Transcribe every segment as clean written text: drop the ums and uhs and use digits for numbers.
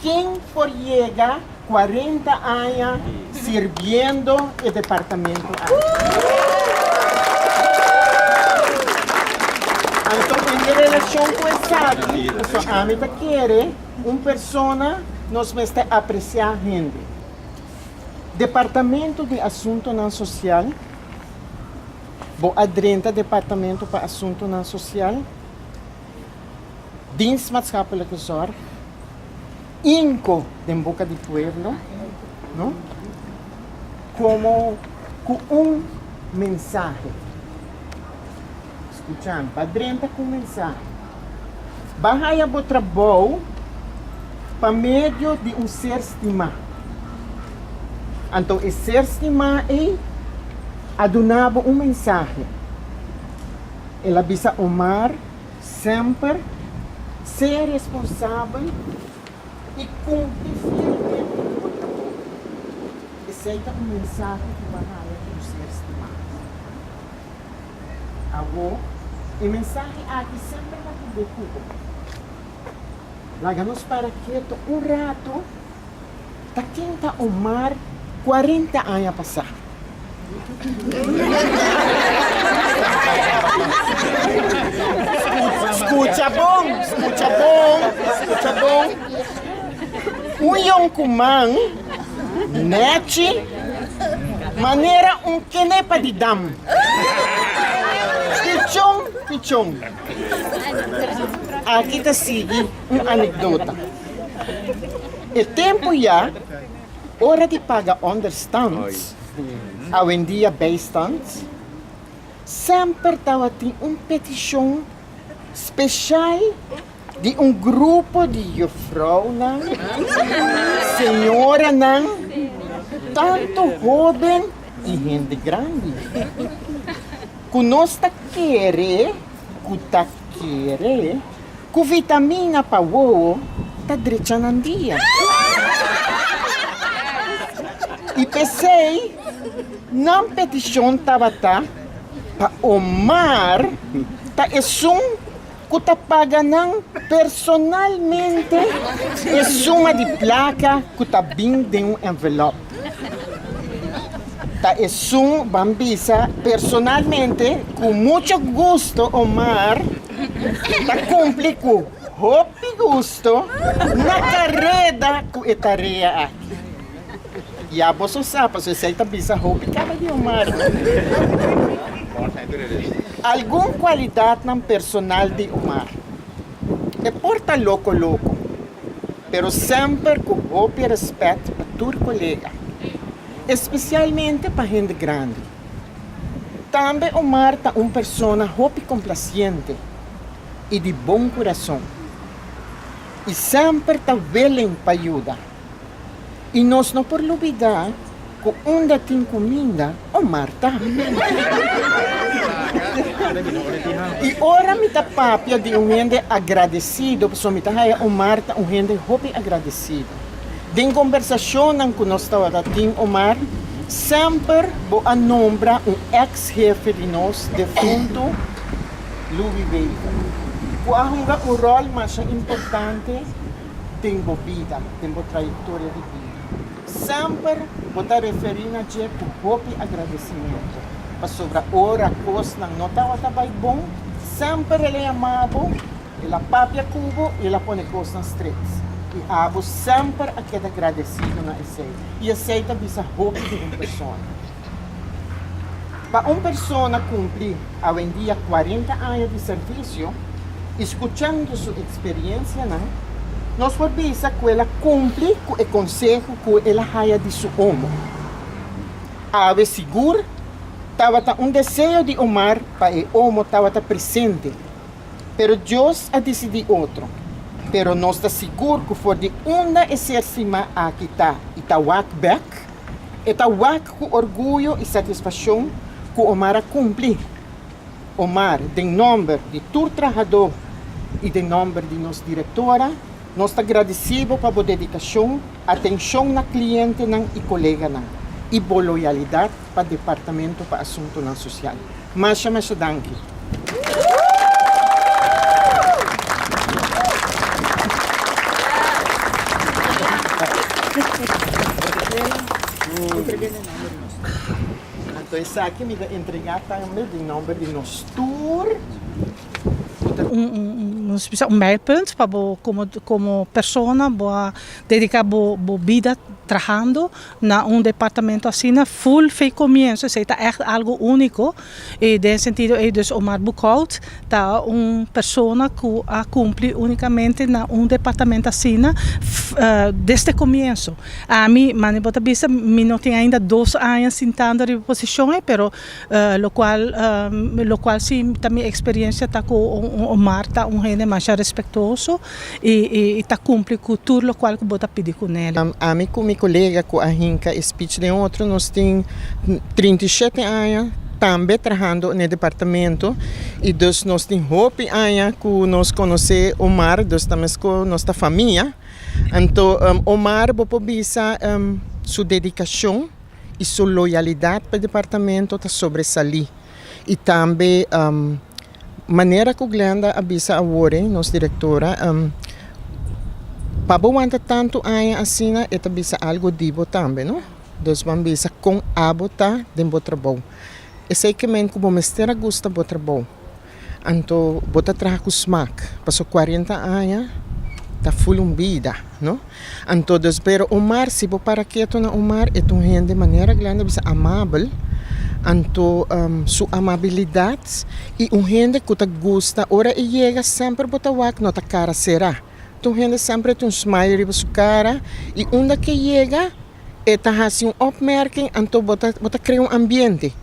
quem for llega 40 anos sirviendo o departamento. Então, em relação com essa, a mim quer uma pessoa nos mete apreciar gente. Departamento de Assunto Não Social, bo adrenta Departamento para Assunto Não Social, Dienst Maatschappelijke Zorg, INCO de Boca de Pueblo, não? Como com mensagem. Escuchando, adrenta com mensagem. Bahaya bo trabalho para meio de ser estimado. Então, esse ser estimado é adunava mensagem. Ela bisa Omar sempre ser responsável e cumprir fielmente o trabalho. Esse é mensagem que vai dar o ser estimado. Agora, a mensagem aqui sempre vai poder cumprir. Larga-nos para quieto rato. Tá quenta Omar 40 anos a passar. Escucha bom. Uyong kumang, nete, maneira kenepa de dam. Pichong. Aqui tá sigue anedota. E tempo já, hora de pagar understands, ao em dia bystands, sempre estava tem petição especial de grupo de juffrouw senhora tanto jovem e gente grande. Conosco querer, com vitamina para o tá direita na dia. E pensei, não petição estava para Omar, tá que tá pagando personalmente a suma de placa que tá vindo de envelope. Tá bambisa personalmente, com muito gosto, Omar, tá cumpre com hope gosto na carreira com a tarefa aqui. E a bolsa sabe, você está bisa hope acaba de Omar. Alguma qualidade não personal de Omar. É porta louco, pero sempre com hope e respeito para todo colega. Especialmente para gente grande. Também Omar é uma pessoa hope complaciente e de bom coração. E sempre está willing para ajudar. E nós não podemos olvidar que onde tem comida, Omar está. E ora me dá papia de gente agradecido, porque me dá Omar está gente hope agradecido. Em conversação que nós estávamos tendo, Omar sempre boa nombra ex-jefe de nós, defunto, Louis Veiga. Qual rol mais importante tem vida, tem trajetória de vida. Sempre botar referir a dia com hope agradecimento. Para sobre a hora, coisa, não estava bom, sempre ele é amável, ele papia cubo e ele põe coisas estreitas. E abo sempre a queda agradecido na aceita. E aceita bisa hope de uma pessoa. Para uma pessoa cumprir, ao em dia, 40 anos de serviço, escutando sua experiência, nós podemos que ela cumpre com o conselho que ela haya de seu homo. Ave seguro, estava desejo de Omar para o homo estava presente, pero Deus a decidir outro. Pero nós está seguro que for de onda exercima aqui está wak back, está wak com orgulho e satisfação que Omar a cumprir. Omar, em nome de todo trabalhador e em nome de nossa diretora, nós está agradecido pela dedicação, atenção na cliente e colega e boa loyalidade para o Departamento para Assunto Não Social. Masha danke. Então, esse aqui me vai entregar também de nome de nosso tour. Um meldpunt para como persona boa dedicar boa vida trabalhando na departamento assim full fei comienzo, isso é echt algo único e nesse sentido é dus Omar Boekhout tá persona que cumpre unicamente na departamento assim desde o começo. A mim, mas bota vista, me não tem ainda 2 anos sentando em posição, pero lo qual sim também experiência tá com Omar tá gente mais respeitoso e tá cumpre com tudo o qual que bota pedir com ele. A mim com minha colega com a Rinca speech de outro nós tem 37 anos também trabalhando no departamento e dus nós tem hope anos que nós conhece Omar, dus também com nossa família. Então Omar bopo bisa sua dedicação e sua loyalidade para o departamento tá sobresalir e também maneira que o Glenda avisa a Warren, nossa diretora, para aguentar tanto anos assim, é avisa algo divo também, não? Então, vamos avisa com a botar dentro do trabalho. É sei que men que o mestre gosta do trabalho. Então, bota trabalhar com smack. Passou 40 anos, está full vida, não? Então, pero Omar, se você para quieto na Omar, é um gente de maneira Glenda avisa amável. Então, sua amabilidade e gente que te gosta, ora e chega sempre para o que não cara será. Então, gente sempre tem smile na sua cara e onde que chega, é assim opmerking, então bota criar ambiente.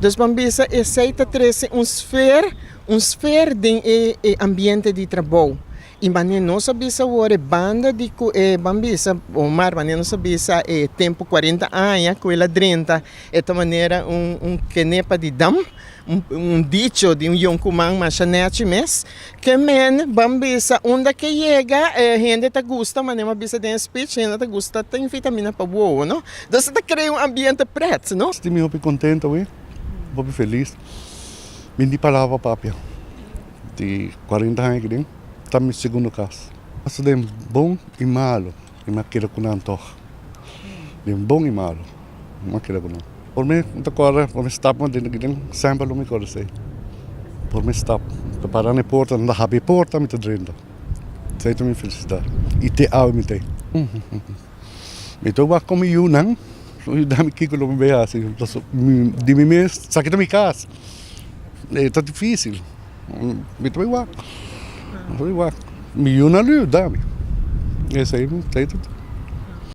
Dus bambisa aceita trazer esfera de ambiente de trabalho. E maneira não sabia agora banda de bambisa Omar maneira não sabia tempo 40 anos com ela 30 esta maneira kenepa de dam dicho de yonkumang machanete mes que men bambisa onde que chega gente tá gosta maneira bisa de speech gente tá gosta tem vitamina para boa não então você cria ambiente preto não estou muito contente hoje muito feliz me di palavra papia de 40 anos que está no segundo caso. Isso é bom e malo, e não quero que não toque. É bom e malo, não quero que não. Por mim, por mim, stop, sempre não me conhece. Por mim, stop. Preparar na porta, não dá a porta, me está dentro. Isso é minha felicidade. E te amo, me tem. Então, como eu não, eu dá-me que eu não me vejo. De mim mesmo, sabe que não me casa. É difícil. Me tô igual. Miljoenen dame. Esse aí, não sei tudo.